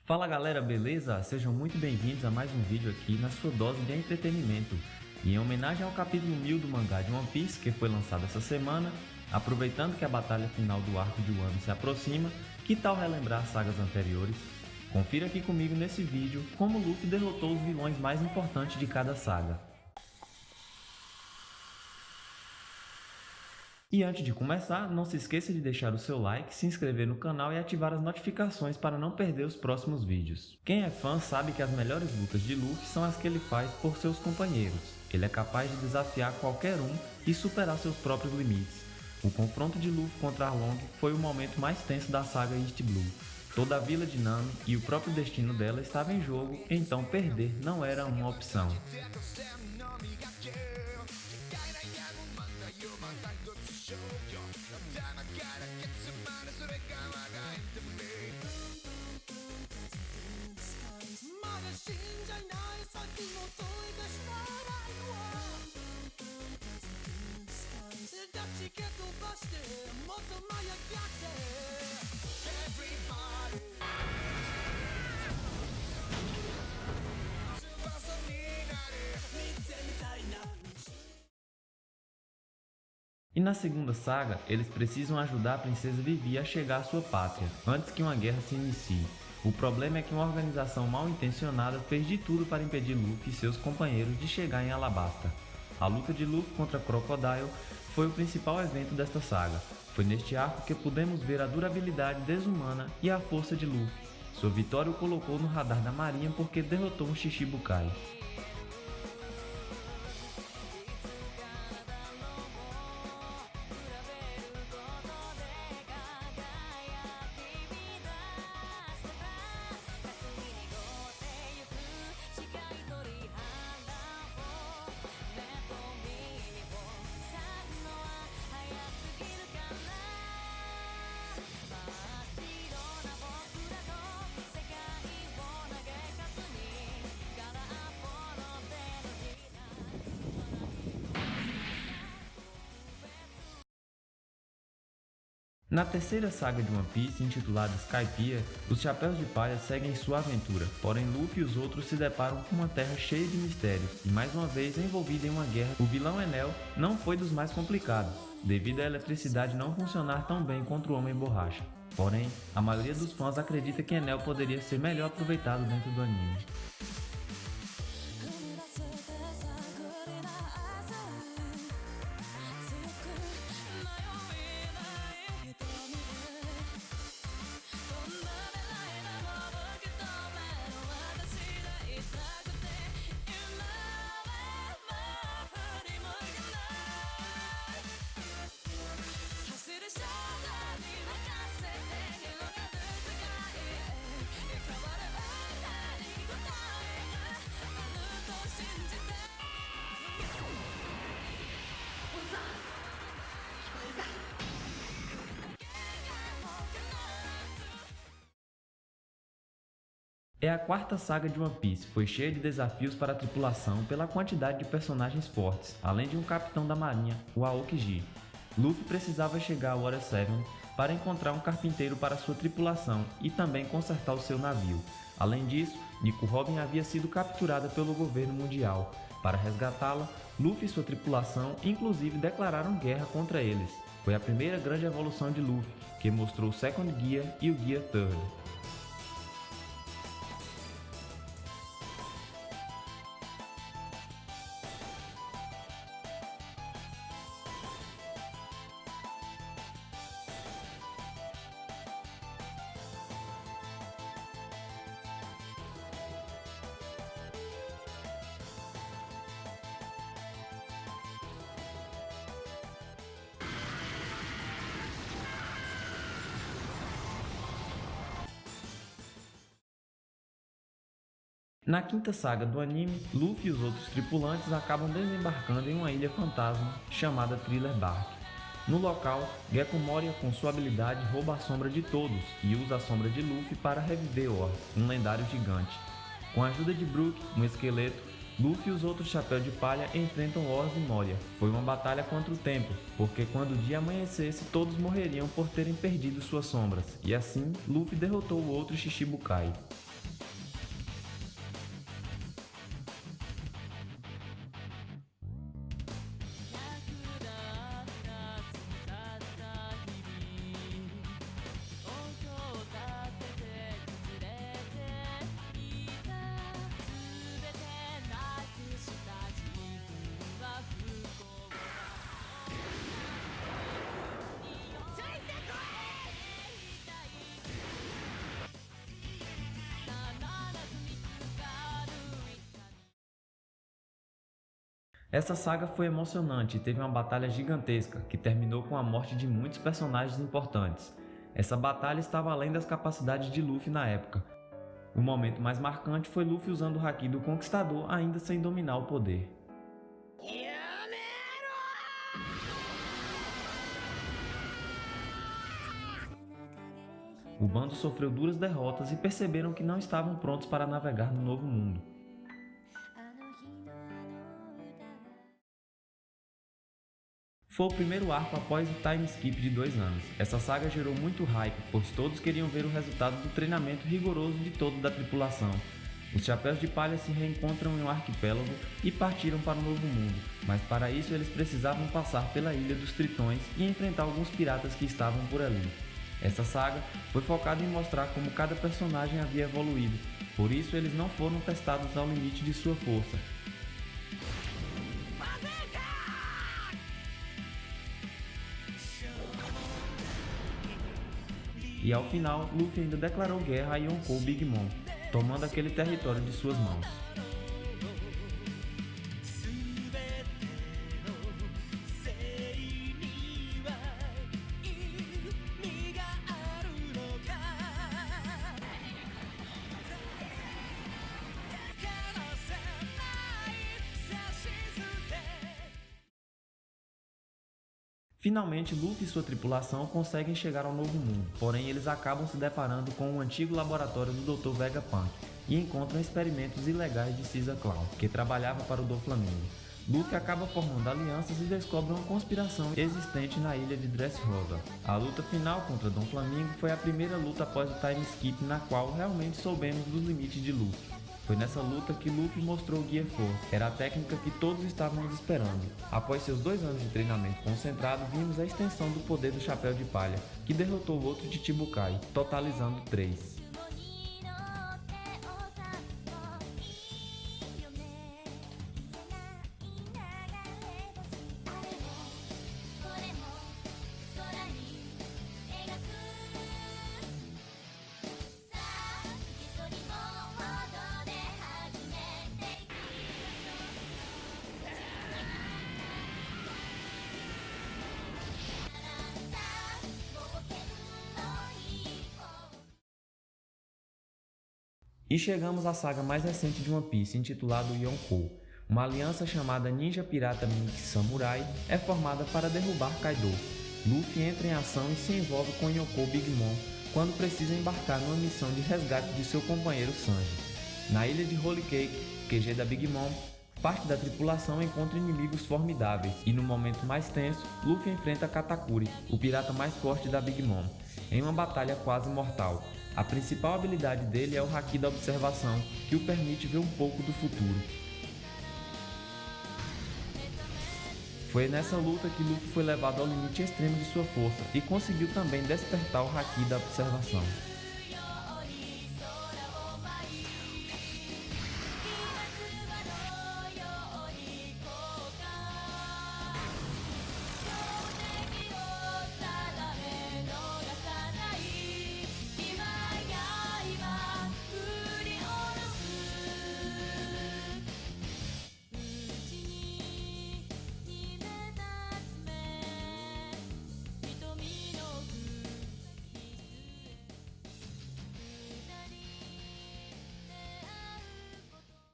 Fala galera, beleza? Sejam muito bem-vindos a mais um vídeo aqui na sua dose de entretenimento. E em homenagem ao capítulo 1000 do mangá de One Piece, que foi lançado essa semana, aproveitando que a batalha final do arco de Wano se aproxima, que tal relembrar sagas anteriores? Confira aqui comigo nesse vídeo como Luffy derrotou os vilões mais importantes de cada saga. E antes de começar, não se esqueça de deixar o seu like, se inscrever no canal e ativar as notificações para não perder os próximos vídeos. Quem é fã sabe que as melhores lutas de Luffy são as que ele faz por seus companheiros. Ele é capaz de desafiar qualquer um e superar seus próprios limites. O confronto de Luffy contra Arlong foi o momento mais tenso da saga East Blue. Toda a vila de Nami e o próprio destino dela estava em jogo, então perder não era uma opção. E na segunda saga, eles precisam ajudar a princesa Vivi a chegar à sua pátria, antes que uma guerra se inicie. O problema é que uma organização mal intencionada fez de tudo para impedir Luffy e seus companheiros de chegar em Alabasta. A luta de Luffy contra Crocodile foi o principal evento desta saga. Foi neste arco que pudemos ver a durabilidade desumana e a força de Luffy. Sua vitória o colocou no radar da marinha porque derrotou um Shichibukai. Na terceira saga de One Piece, intitulada Skypiea, os Chapéus de Palha seguem sua aventura, porém Luffy e os outros se deparam com uma terra cheia de mistérios e mais uma vez envolvida em uma guerra. O vilão Enel não foi dos mais complicados, devido à eletricidade não funcionar tão bem contra o Homem Borracha. Porém, a maioria dos fãs acredita que Enel poderia ser melhor aproveitado dentro do anime. É a quarta saga de One Piece, foi cheia de desafios para a tripulação pela quantidade de personagens fortes, além de um capitão da marinha, o Aokiji. Luffy precisava chegar ao Water 7 para encontrar um carpinteiro para sua tripulação e também consertar o seu navio. Além disso, Nico Robin havia sido capturada pelo governo mundial. Para resgatá-la, Luffy e sua tripulação inclusive declararam guerra contra eles. Foi a primeira grande evolução de Luffy, que mostrou o Second Gear e o Gear Third. Na quinta saga do anime, Luffy e os outros tripulantes acabam desembarcando em uma ilha fantasma chamada Thriller Bark. No local, Gekko Moria, com sua habilidade, rouba a sombra de todos e usa a sombra de Luffy para reviver Ors, um lendário gigante. Com a ajuda de Brook, um esqueleto, Luffy e os outros Chapéu de Palha enfrentam Ors e Moria. Foi uma batalha contra o tempo, porque quando o dia amanhecesse todos morreriam por terem perdido suas sombras, e assim Luffy derrotou o outro Shichibukai. Essa saga foi emocionante e teve uma batalha gigantesca, que terminou com a morte de muitos personagens importantes. Essa batalha estava além das capacidades de Luffy na época. O momento mais marcante foi Luffy usando o Haki do Conquistador ainda sem dominar o poder. O bando sofreu duras derrotas e perceberam que não estavam prontos para navegar no novo mundo. Foi o primeiro arco após o time skip de 2 anos. Essa saga gerou muito hype, pois todos queriam ver o resultado do treinamento rigoroso de toda da tripulação. Os Chapéus de Palha se reencontram em um arquipélago e partiram para o novo mundo, mas para isso eles precisavam passar pela Ilha dos Tritões e enfrentar alguns piratas que estavam por ali. Essa saga foi focada em mostrar como cada personagem havia evoluído, por isso eles não foram testados ao limite de sua força. E ao final, Luffy ainda declarou guerra a Yonkou Big Mom, tomando aquele território de suas mãos. Finalmente, Luffy e sua tripulação conseguem chegar ao novo mundo, porém eles acabam se deparando com o antigo laboratório do Dr. Vegapunk e encontram experimentos ilegais de Caesar Clown, que trabalhava para o Doflamingo. Luffy acaba formando alianças e descobre uma conspiração existente na ilha de Dressrosa. A luta final contra Dom Flamingo foi a primeira luta após o time skip na qual realmente soubemos dos limites de Luffy. Foi nessa luta que Luffy mostrou o Gear 4, era a técnica que todos estávamos esperando. Após seus 2 anos de treinamento concentrado, vimos a extensão do poder do Chapéu de Palha, que derrotou o outro Chichibukai, totalizando 3. E chegamos à saga mais recente de One Piece, intitulado Yonkou. Uma aliança chamada Ninja Pirata Mix Samurai é formada para derrubar Kaido. Luffy entra em ação e se envolve com Yonkou Big Mom quando precisa embarcar numa missão de resgate de seu companheiro Sanji. Na ilha de Holy Cake, QG da Big Mom, parte da tripulação encontra inimigos formidáveis e no momento mais tenso, Luffy enfrenta Katakuri, o pirata mais forte da Big Mom, em uma batalha quase mortal. A principal habilidade dele é o Haki da Observação, que o permite ver um pouco do futuro. Foi nessa luta que Luffy foi levado ao limite extremo de sua força e conseguiu também despertar o Haki da Observação.